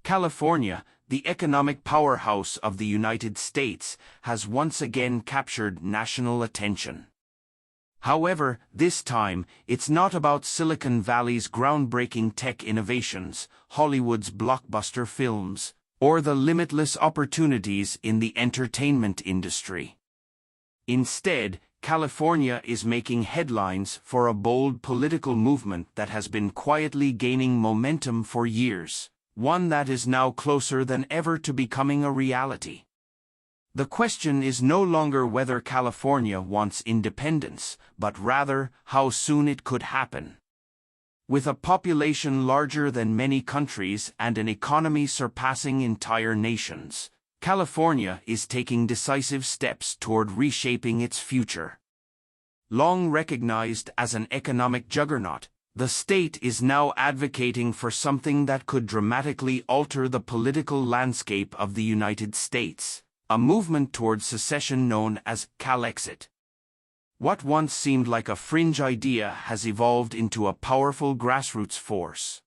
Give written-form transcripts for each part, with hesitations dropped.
California, the economic powerhouse of the United States, has once again captured national attention. However, this time, it's not about Silicon Valley's groundbreaking tech innovations, Hollywood's blockbuster films, or the limitless opportunities in the entertainment industry. Instead, California is making headlines for a bold political movement that has been quietly gaining momentum for years, one that is now closer than ever to becoming a reality. The question is no longer whether California wants independence, but rather how soon it could happen. With a population larger than many countries and an economy surpassing entire nations, California is taking decisive steps toward reshaping its future. Long recognized as an economic juggernaut, the state is now advocating for something that could dramatically alter the political landscape of the United States, a movement towards secession known as Calexit. What once seemed like a fringe idea has evolved into a powerful grassroots force.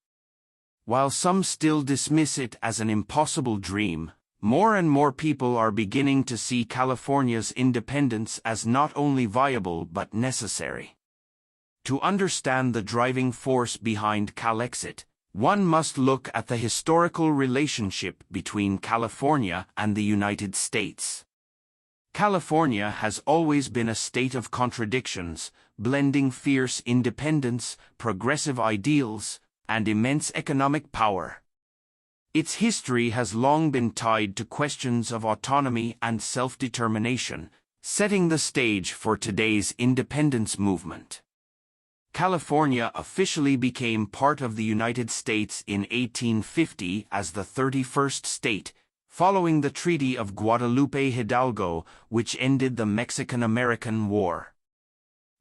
While some still dismiss it as an impossible dream, more and more people are beginning to see California's independence as not only viable but necessary. To understand the driving force behind Calexit, one must look at the historical relationship between California and the United States. California has always been a state of contradictions, blending fierce independence, progressive ideals, and immense economic power. Its history has long been tied to questions of autonomy and self-determination, setting the stage for today's independence movement. California officially became part of the United States in 1850 as the 31st state, following the Treaty of Guadalupe Hidalgo, which ended the Mexican-American War.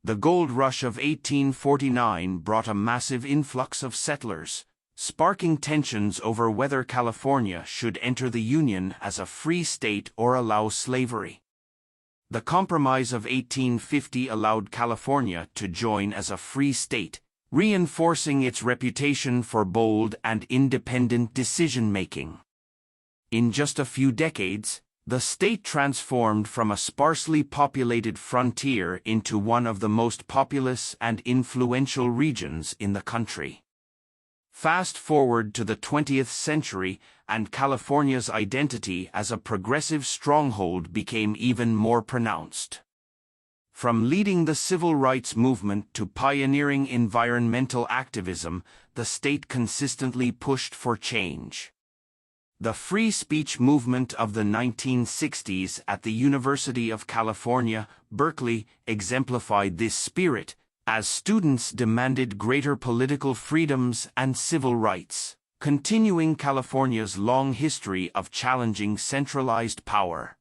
The gold rush of 1849 brought a massive influx of settlers, sparking tensions over whether California should enter the Union as a free state or allow slavery. The Compromise of 1850 allowed California to join as a free state, reinforcing its reputation for bold and independent decision-making. In just a few decades, the state transformed from a sparsely populated frontier into one of the most populous and influential regions in the country. Fast forward to the 20th century, and California's identity as a progressive stronghold became even more pronounced. From leading the civil rights movement to pioneering environmental activism, the state consistently pushed for change. The free speech movement of the 1960s at the University of California, Berkeley, exemplified this spirit, as students demanded greater political freedoms and civil rights, continuing California's long history of challenging centralized power.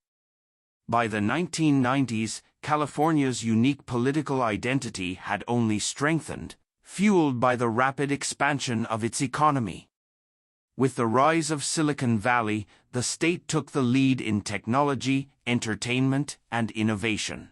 By the 1990s, California's unique political identity had only strengthened, fueled by the rapid expansion of its economy. With the rise of Silicon Valley, the state took the lead in technology, entertainment, and innovation.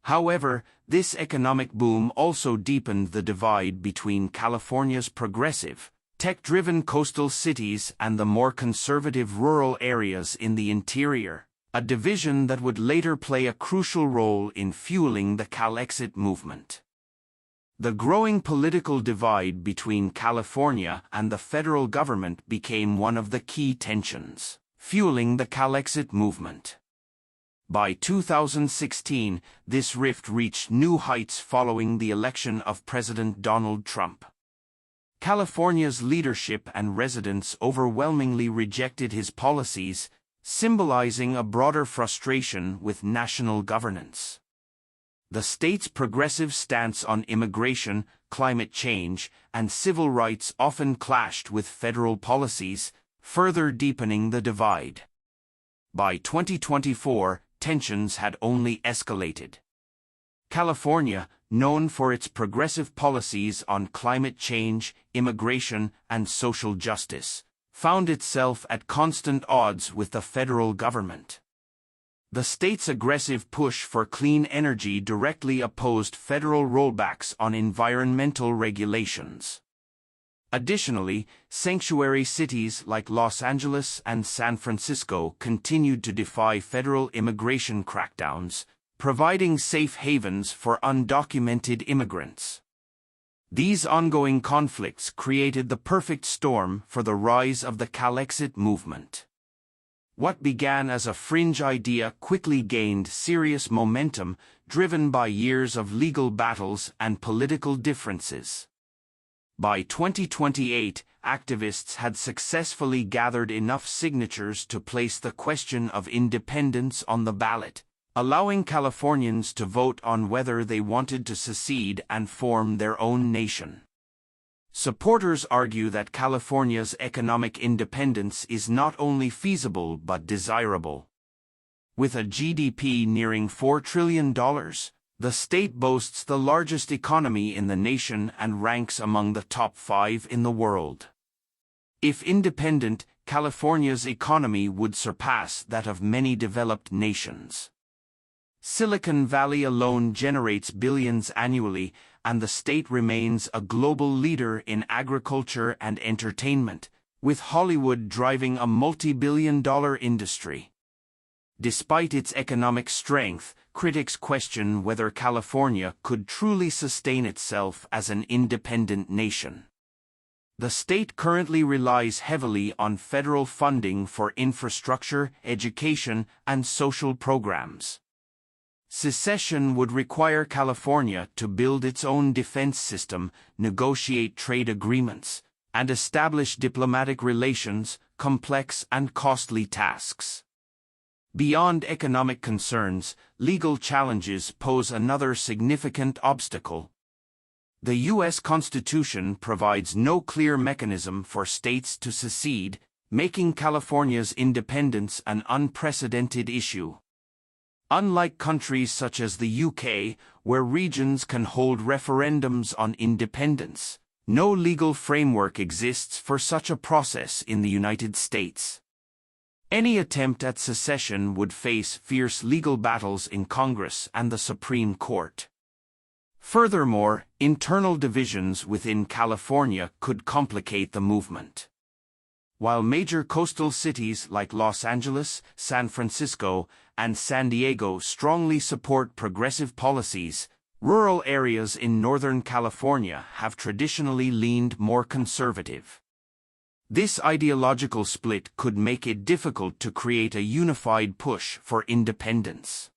However, this economic boom also deepened the divide between California's progressive, tech-driven coastal cities and the more conservative rural areas in the interior, a division that would later play a crucial role in fueling the Calexit movement. The growing political divide between California and the federal government became one of the key tensions, fueling the Calexit movement. By 2016, this rift reached new heights following the election of President Donald Trump. California's leadership and residents overwhelmingly rejected his policies, symbolizing a broader frustration with national governance. The state's progressive stance on immigration, climate change, and civil rights often clashed with federal policies, further deepening the divide. By 2024, tensions had only escalated. California, known for its progressive policies on climate change, immigration, and social justice, found itself at constant odds with the federal government. The state's aggressive push for clean energy directly opposed federal rollbacks on environmental regulations. Additionally, sanctuary cities like Los Angeles and San Francisco continued to defy federal immigration crackdowns, providing safe havens for undocumented immigrants. These ongoing conflicts created the perfect storm for the rise of the Calexit movement. What began as a fringe idea quickly gained serious momentum, driven by years of legal battles and political differences. By 2028, activists had successfully gathered enough signatures to place the question of independence on the ballot, allowing Californians to vote on whether they wanted to secede and form their own nation. Supporters argue that California's economic independence is not only feasible but desirable. With a GDP nearing $4 trillion, the state boasts the largest economy in the nation and ranks among the top 5 in the world. If independent, California's economy would surpass that of many developed nations. Silicon Valley alone generates billions annually, and the state remains a global leader in agriculture and entertainment, with Hollywood driving a multi-billion-dollar industry. Despite its economic strength, critics question whether California could truly sustain itself as an independent nation. The state currently relies heavily on federal funding for infrastructure, education, and social programs. Secession would require California to build its own defense system, negotiate trade agreements, and establish diplomatic relations, complex and costly tasks. Beyond economic concerns, legal challenges pose another significant obstacle. The U.S. Constitution provides no clear mechanism for states to secede, making California's independence an unprecedented issue. Unlike countries such as the UK, where regions can hold referendums on independence, no legal framework exists for such a process in the United States. Any attempt at secession would face fierce legal battles in Congress and the Supreme Court. Furthermore, internal divisions within California could complicate the movement. While major coastal cities like Los Angeles, San Francisco, and San Diego strongly support progressive policies, rural areas in Northern California have traditionally leaned more conservative. This ideological split could make it difficult to create a unified push for independence.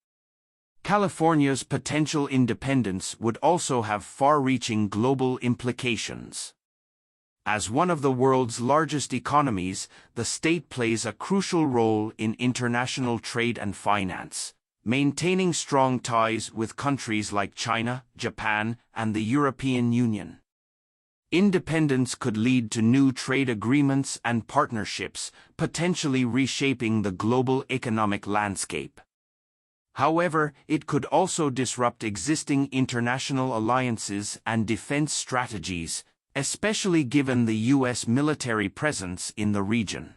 California's potential independence would also have far-reaching global implications. As one of the world's largest economies, the state plays a crucial role in international trade and finance, maintaining strong ties with countries like China, Japan, and the European Union. Independence could lead to new trade agreements and partnerships, potentially reshaping the global economic landscape. However, it could also disrupt existing international alliances and defense strategies, especially given the U.S. military presence in the region.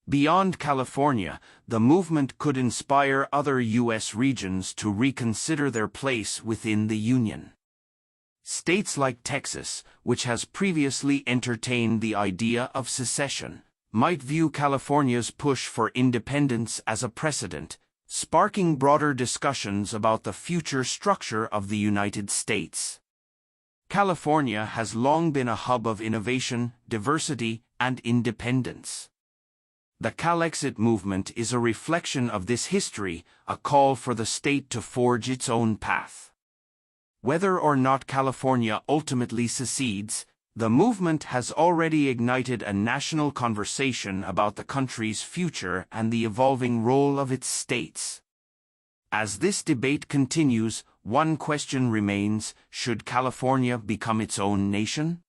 Beyond California, the movement could inspire other U.S. regions to reconsider their place within the Union. States like Texas, which has previously entertained the idea of secession, might view California's push for independence as a precedent, sparking broader discussions about the future structure of the United States. California has long been a hub of innovation, diversity, and independence. The Calexit movement is a reflection of this history, a call for the state to forge its own path. Whether or not California ultimately secedes, the movement has already ignited a national conversation about the country's future and the evolving role of its states. As this debate continues, one question remains: should California become its own nation?